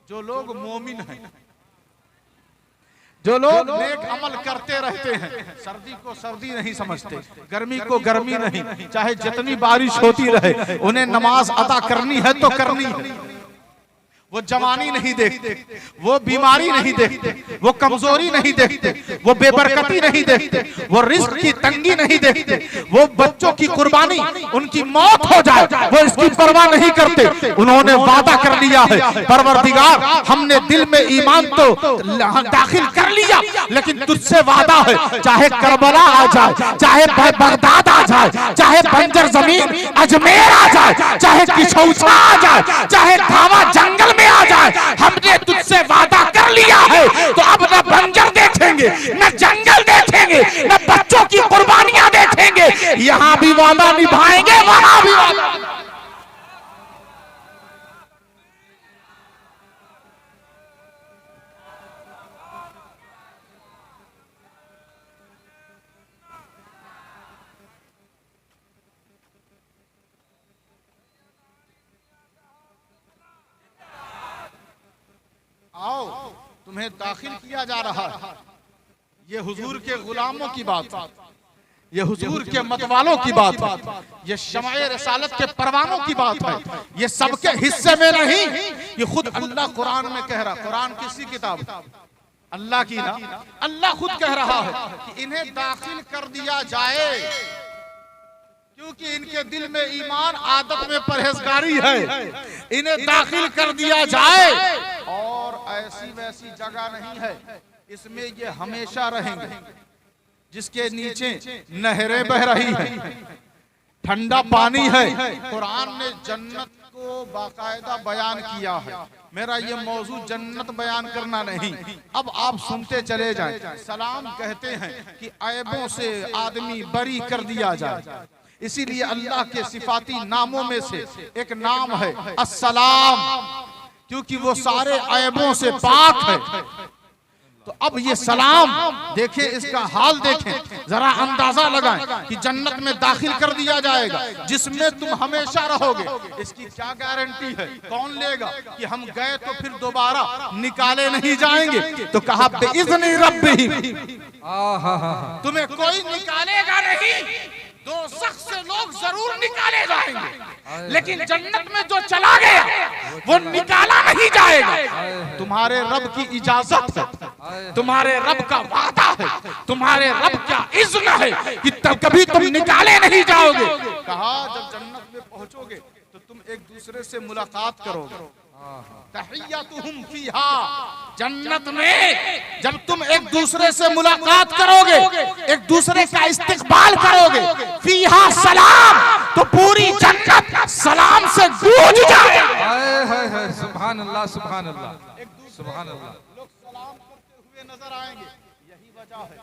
जो लोग मोमिन हैं, जो लोग नेक अमल करते रहते हैं, सर्दी को सर्दी नहीं समझते, गर्मी को गर्मी नहीं, चाहे जितनी बारिश होती रहे, उन्हें नमाज अदा करनी है तो करनी है। वो जवानी नहीं देखते, वो बीमारी नहीं देखते, वो कमजोरी नहीं देखते, वो बेबरकती नहीं देखते, वो रिस्क की तंगी नहीं देखते, वो बच्चों की कुर्बानी, उनकी मौत हो जाए, वो इसकी परवाह नहीं करते। उन्होंने वादा कर लिया है, परवरदिगार हमने दिल में ईमान तो दाखिल कर लिया, लेकिन तुझसे वादा है, चाहे करबला आ जाए, चाहे बगदाद आ जाए, चाहे बंजर जमीन अजमेर आ जाए, चाहे किशौसा आ जाए, चाहे धावा जंगल में आ जाए, हमने तुझसे वादा कर लिया है। तो अब न बंजर देखेंगे, न जंगल देखेंगे, न बच्चों की कुर्बानियां देखेंगे, यहां भी वादा निभाएंगे, वहां भी वादा। आओ, तुम्हें दाखिल किया जा रहा है। ये हुजूर के गुलामों की बात है, ये हुजूर के मतवालों की बात है, ये शमाए रिसालत के परवानों की बात है। ये सबके हिस्से में नहीं, ये खुद अल्लाह कुरान में कह रहा। कुरान किसी किताब है? अल्लाह की ना। अल्लाह खुद कह रहा है कि इन्हें दाखिल कर दिया जाए, क्योंकि इनके दिल में ईमान, आदत में परहेजगारी है, इन्हें दाखिल कर दिया जाए। और ऐसी वैसी जगह नहीं है, इसमें ये हमेशा रहेंगे, जिसके नीचे नहरें बह रही है, ठंडा पानी है। कुरान ने जन्नत को बाकायदा बयान किया है। मेरा ये मौजू जन्नत बयान करना नहीं, अब आप सुनते चले जाएं। सलाम कहते हैं कि ऐबों से आदमी बरी कर दिया जाए, इसीलिए अल्लाह के सिफाती नामों में से एक नाम है अस्सलाम, क्योंकि वो सारे ऐबों से पाक है। तो अब ये सलाम देखें, इसका हाल देखें, जरा अंदाजा लगाएं कि जन्नत में दाखिल कर दिया जाएगा, जिसमें तुम हमेशा रहोगे। इसकी क्या गारंटी है? कौन लेगा कि हम गए तो फिर दोबारा निकाले नहीं जाएंगे? तो कहा बेइज़्नि रब्बिही, तुम्हें कोई निकालेगा नहीं। दोज़ख से लोग जरूर निकाले जाएंगे, लेकिन जन्नत में जो चला गया वो निकाला नहीं जाएगा। तुम्हारे रब की इजाजत है, तुम्हारे रब का वादा है, तुम्हारे रब का इज़्न है कि तब कभी तुम निकाले नहीं जाओगे। कहा जब जन्नत में पहुंचोगे तो तुम एक दूसरे से मुलाकात करोगे। तहिय्यतुहुम फीहा, जन्नत में जब तुम एक दूसरे से मुलाकात करोगे, एक दूसरे का इस्तकबाल करोगे, फीहा सलाम, तो पूरी जन्नत सलाम से गूंज जाए। सुभान अल्लाह, सुभान अल्लाह, सुभान अल्लाह। लोग सलाम करते हुए नजर आएंगे। यही वजह है,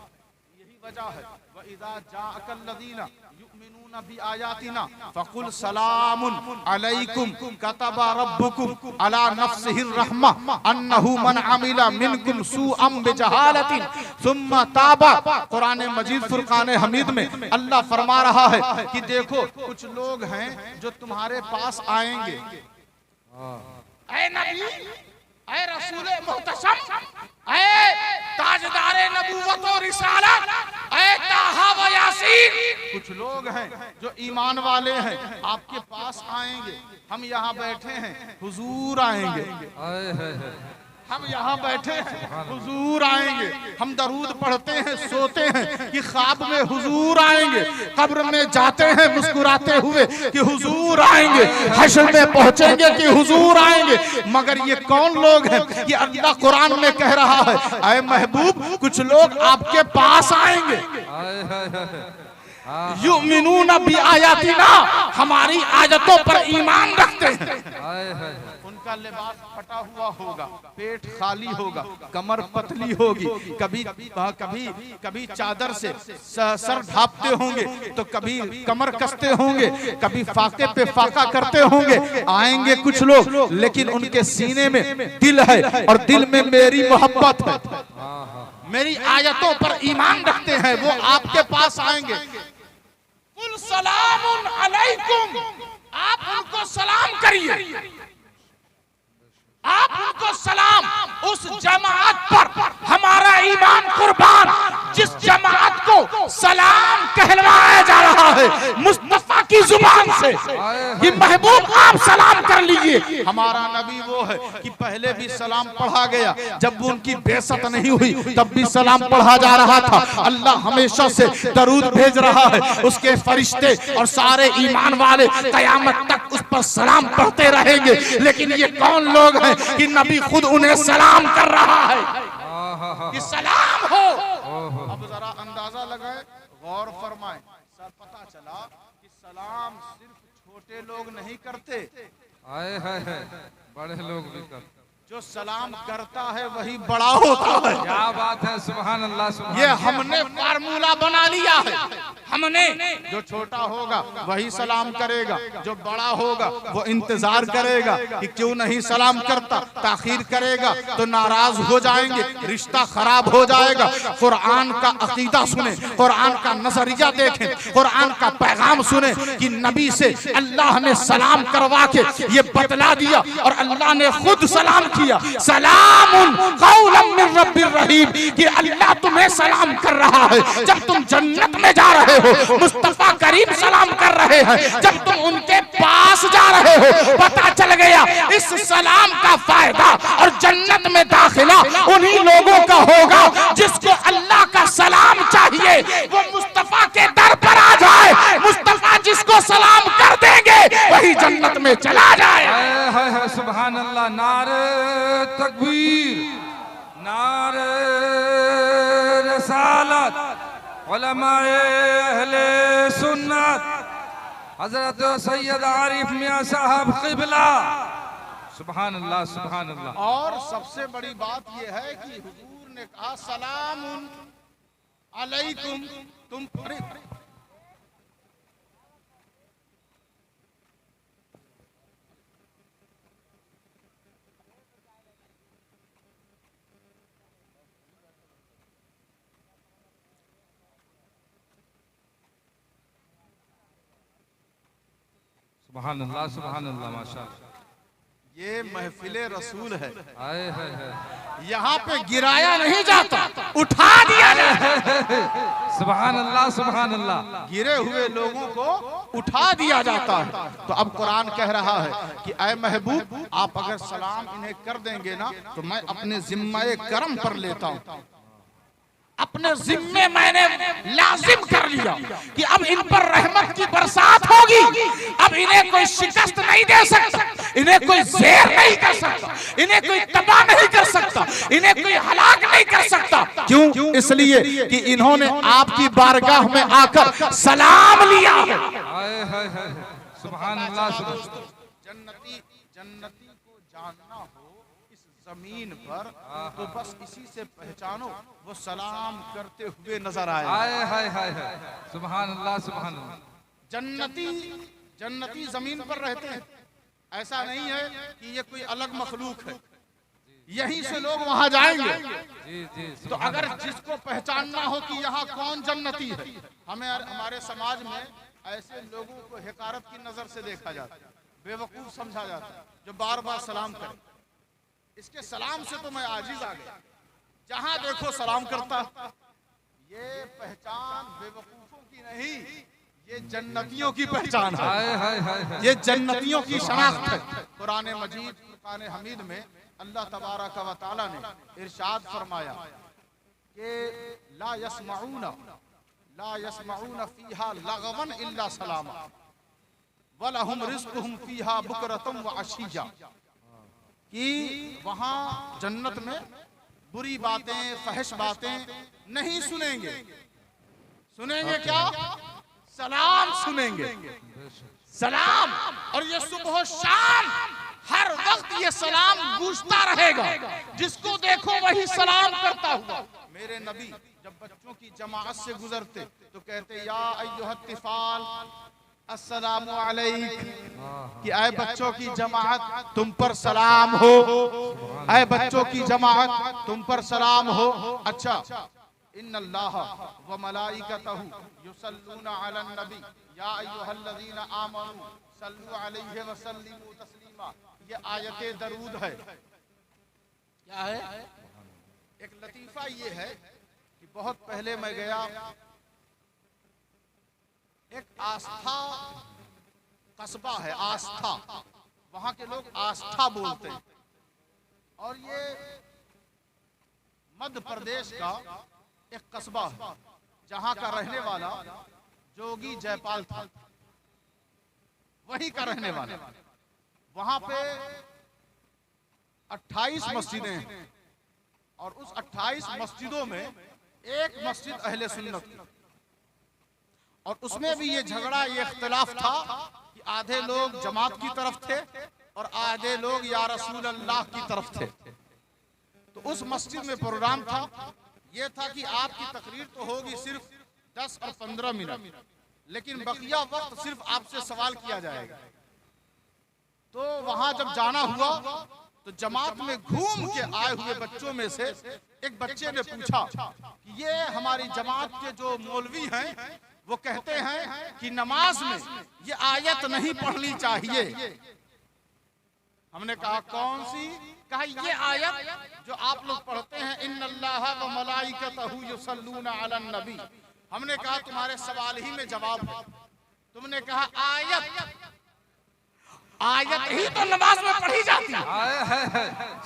यही वजह है। व इज़ा जाअकल्लज़ीना युमिनूना बिआयातिना फकुल सलामुन अलैकुम कतबा रब्बुकुम अला नफ्सिहिर रहमा अन्नहु मन अमिला मिनकुम सूअम बिजहालतिन सुम्मा ताबा। कुरान मजीद फुरकान हमीद में अल्लाह फरमा रहा है कि देखो कुछ लोग हैं जो तुम्हारे पास आएंगे, ऐ नबी, ऐ रसूल मुहतशम, ऐ ताजदारे नबूवत और रिसालत, ऐ ताहा व यासीन। कुछ लोग हैं जो ईमान वाले हैं, आपके पास आएंगे। हम यहाँ बैठे हैं, हुजूर आएंगे। हम यहाँ बैठे हैं, हुजूर आएंगे। हम दरूद पढ़ते हैं, सोते हैं कि ख्वाब में हुजूर आएंगे। कब्र में जाते हैं मुस्कुराते हुए कि हुजूर आएंगे। हश्र में पहुंचेंगे कि हुजूर आएंगे। मगर ये कौन लोग हैं? ये अल्लाह कुरान में कह रहा है, ऐ महबूब, कुछ लोग आपके पास आएंगे। युमिनूना बिआयातिना, हमारी आयतों पर ईमान रखते हैं। उनका लिबास फटा हुआ होगा, पेट खाली होगा, कमर पतली होगी, कभी कभी कभी चादर से सर ढांपते होंगे, तो कभी कमर कसते होंगे, कभी फाके पे फाका करते होंगे। आएंगे कुछ लोग, लेकिन उनके सीने में दिल है और दिल में मेरी मोहब्बत है, मेरी आयतों पर ईमान रखते हैं। वो आपके पास आएंगे। कुल सलामुन अलैकुम, आप उनको सलाम करिए। आप उनको सलाम, उस जमात पर हमारा ईमान कुर्बान, जिस जमात को सलाम कहलवाया जा रहा है मुस्तफा की जुबान से कि महबूब आप सलाम कर लीजिए। हमारा नबी वो है कि पहले भी सलाम पढ़ा गया, जब उनकी बेइज्जत नहीं हुई तब भी सलाम पढ़ा जा रहा था। अल्लाह हमेशा से दरूद भेज रहा है, उसके फरिश्ते और सारे ईमान वाले कयामत तक उस पर सलाम पढ़ते रहेंगे। लेकिन ये कौन लोग हैं कि नबी खुद उन्हें सलाम कर रहा है कि सलाम हो। अब जरा अंदाजा लगाए, गौर फरमाए, सर पता चला कि सलाम सिर्फ छोटे लोग नहीं करते, आए है बड़े लोग भी करते। जो सलाम करता है वही बड़ा होता है। क्या बात है, सुभान अल्लाह सुभान। ये हमने फार्मूला बना लिया है। हमने जो छोटा होगा वही सलाम करेगा, जो बड़ा होगा वो इंतजार करेगा कि क्यों नहीं सलाम करता, ताखीर करेगा तो नाराज हो जाएंगे, रिश्ता खराब हो जाएगा। कुरान का अकीदा सुने, कुरान का नजरिया देखें, कुरान का पैगाम सुने कि नबी से अल्लाह ने सलाम करवा के ये बतला दिया और अल्लाह ने खुद सलाम किया, सलामुन कौलन मिन रब्बिर रहीम, कि अल्लाह तुम्हें सलाम कर रहा है। जब तुम जन्नत में जा रहे हो मुस्तफा करीम सलाम कर रहे हैं, जब तुम उनके पास जा रहे हो पता चल गया इस सलाम का फायदा और जन्नत में दाखिला उन्हीं लोगों का होगा जिसको अल्लाह का सलाम चाहिए। वो मुस्तफा के दर पर आ जाए, मुस्तफा जिसको सलाम कर देंगे वही जन्नत में चला जाए। है सुभान अल्लाह। नारे तकबीर, नारे रसालत, उलमाए अहले सुन्नत, हजरत सैयद आरिफ मियां साहब क़िबला, सुभान अल्लाह सुभान अल्लाह। और सबसे बड़ी बात यह है कि हुजूर ने कहा सलामुन अलैकुम, तुम सुभान अल्लाह सुभान अल्लाह माशाअल्लाह। ये महफिले रसूल है, आए है यहाँ पे गिराया नहीं जाता, उठा दिया जाता। सुभान अल्लाह सुभान अल्लाह। गिरे हुए लोगों को उठा दिया जाता है। तो अब कुरान कह रहा है कि ऐ महबूब आप अगर सलाम इन्हें कर देंगे ना तो मैं अपने जिम्मे करम पर लेता हूँ, अपने जिम्मे मैंने लाजिम कर लिया कि अब इन पर रहमत की बरसात होगी। अब इन्हें कोई शिकस्त नहीं दे सकता, इन्हें कोई ज़ेर नहीं कर सकता, इन्हें कोई तबाह नहीं कर सकता, इन्हें कोई हलाक नहीं कर सकता। क्यों? इसलिए कि इन्होंने आपकी बारगाह में आकर सलाम लिया है। सुभान अल्लाह। जन्नती को जानना हो जमीन पर तो बस इसी से पहचानो, वो सलाम करते हुए नजर आए। हाय हाय सुभान अल्लाह सुभान अल्लाह। जन्नती जमीन पर रहते हैं, ऐसा नहीं है कि ये कोई अलग मखलूक है, यहीं से लोग वहां जाएंगे। तो अगर जिसको पहचानना हो कि यहाँ कौन जन्नती है, हमें हमारे समाज में ऐसे लोगों को हिकारत की नजर से देखा जाता है, बेवकूफ समझा जाता है, जो बार बार सलाम करे। इसके सलाम से तो मैं आजिज आ गया, जहां देखो सलाम करता। ये पहचान बेवकूफों की नहीं, ये जन्नतियों की पहचान है, ये जन्नतियों की शनाख्त है। कुरान मजीद फुरकान हमीद में अल्लाह तबारक व तआला ने इरशाद फरमाया कि ला यस्मऊना फीहा लगवन इल्ला सलामा वलहुम रिज़्कुहुम फीहा बुकरतम व अशिया, कि वहां जन्नत में बुरी बातें, फहश बातें नहीं सुनेंगे। सुनेंगे क्या? सलाम सुनेंगे, सलाम। और ये सुबह शाम हर वक्त ये सलाम गूंजता रहेगा, जिसको देखो वही सलाम करता हुआ। मेरे नबी जब बच्चों की जमाअत से गुजरते तो कहते या अय्युहत तिफाल अस्सलामु अलैक, कि आए बच्चों की जमाअत तुम पर सलाम हो, आए बच्चों की जमाअत तुम पर सलाम हो। अच्छा, इन्नल्लाह व मलाइकतहु युसल्लूना अलन नबी या अय्युहल्लज़ीना आमनू सल्लु अलैहि व सल्लिमू तस्लीमा। ये आयते दरूद है, क्या है? एक लतीफा ये है कि बहुत पहले मैं गया, एक आस्था कस्बा है, आस्था, वहां के लोग आस्था बोलते हैं, और ये मध्य प्रदेश का एक कस्बा है जहां का रहने वाला जोगी जयपाल था, वहीं का रहने वाला। वहां पे 28 मस्जिदें हैं, और उस 28 मस्जिदों में एक मस्जिद अहले सुन्नत की, और उसमें भी ये झगड़ा, ये इख्तिलाफ था कि आधे लोग जमात की तरफ थे और आधे लोग या रसूल अल्लाह की तरफ थे। तो उस मस्जिद में प्रोग्राम था, ये था कि आपकी तकरीर तो होगी सिर्फ 10 और 15 मिनट, लेकिन बकिया वक्त सिर्फ आपसे सवाल किया जाएगा। तो वहां जब जाना हुआ तो जमात में घूम के आए हुए बच्चों में से एक बच्चे ने पूछा कि ये हमारी जमात के जो मौलवी हैं वो कहते हैं कि नमाज में ये आयत नहीं पढ़नी चाहिए। हमने कहा कौन सी? कहा ये आयत जो आप लोग पढ़ते हैं, इन्नल्लाह व मलाइकतहु युसल्लूना अलन नबी। हमने कहा तुम्हारे सवाल ही में जवाब है। तुमने कहा आयत ही तो नमाज में पढ़ी जाती है,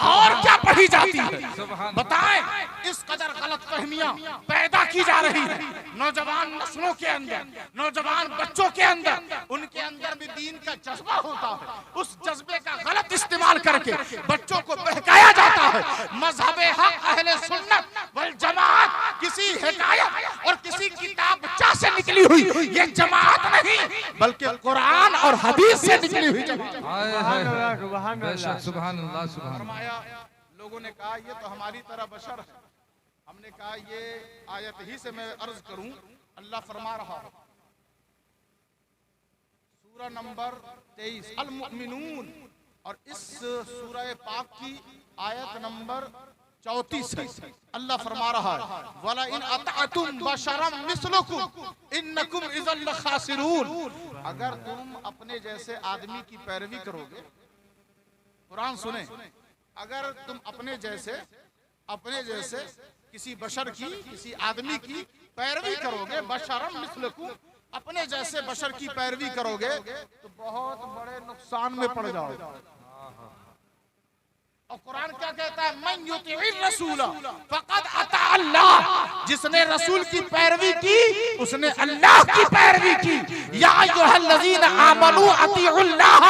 और क्या पढ़ी जाती है? बताएं। इस कदर गलत फहमियां पैदा की जा रही है नौजवान नस्लों के अंदर, नौजवान बच्चों के अंदर। उनके अंदर भी दीन का जज्बा होता है, उस जज्बे का गलत इस्तेमाल करके बच्चों को बहकाया जाता है। मजहब हक अहले सुन्नत वल जमात किसी हिकायत और किसी किताबचा से निकली हुई ये जमात नहीं, बल्कि कुरान और हदीस से निकली हुई जमात। सुभान अल्लाह, सुभान। फरमाया, लोगों ने कहा ये तो हमारी तरह बशर है। हमने कहा ये आयत ही से मैं अर्ज करूं, अल्लाह फरमा रहा है सूरा नंबर 23 अल मुमिनून, और इस सूरह पाक की आयत नंबर 34 है। अल्लाह फरमा रहा है वला इन अतअतुम बशरम मिस्लुकुम इन्नकुम इज़ल लखासिरून। अगर तुम अपने जैसे आदमी की पैरवी करोगे, कुरान सुने, अगर तुम अपने जैसे किसी बशर की, किसी आदमी की पैरवी करोगे, बशरम मिस्लुकुम, अपने जैसे बशर की पैरवी करोगे तो बहुत बड़े नुकसान में पड़ जाओगे। और कुरान क्या कहता है? मन युतिइर रसूल फक़द अता अल्लाह। जिसने रसूल की पैरवी की उसने अल्लाह की पैरवी की। या अय्युहल्लज़ीना आमनू अतीउल्लाह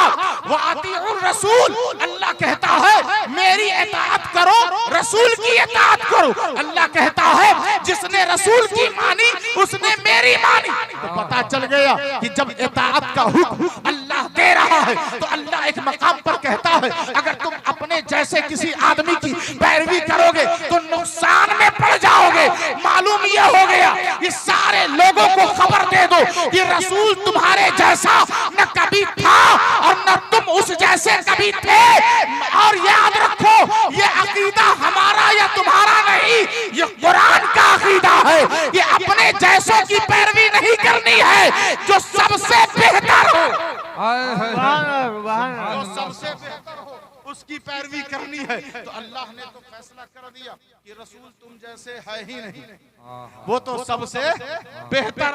व अतीउर रसूल। अल्लाह कहता है मेरी इताअत करो, रसूल की इताअत करो। अल्लाह कहता है जिसने रसूल की मानी उसने मेरी मानी। तो पता चल गया कि जब इताअत का हुक्म अल्लाह दे रहा है तो अल्लाह एक मकाम पर कहता है अगर तुम अपने जैसे किसी आदमी की पैरवी करोगे तो नुकसान में पड़ जाओगे। मालूम यह हो गया कि सारे लोगों को खबर दे दो कि रसूल तुम्हारे जैसा न कभी था और न तुम उस जैसे कभी थे। और याद रखो ये अकीदा हमारा या तुम्हारा नहीं, ये कुरान का अकीदा है कि अपने जैसों की पैरवी नहीं करनी है, जो सबसे बेहतर हो, जो सबसे बेहतर हो उसकी पैरवी करनी है। तो अल्लाह ने तो फैसला कर दिया कि रसूल तुम जैसे है ही नहीं, वो तो सबसे बेहतर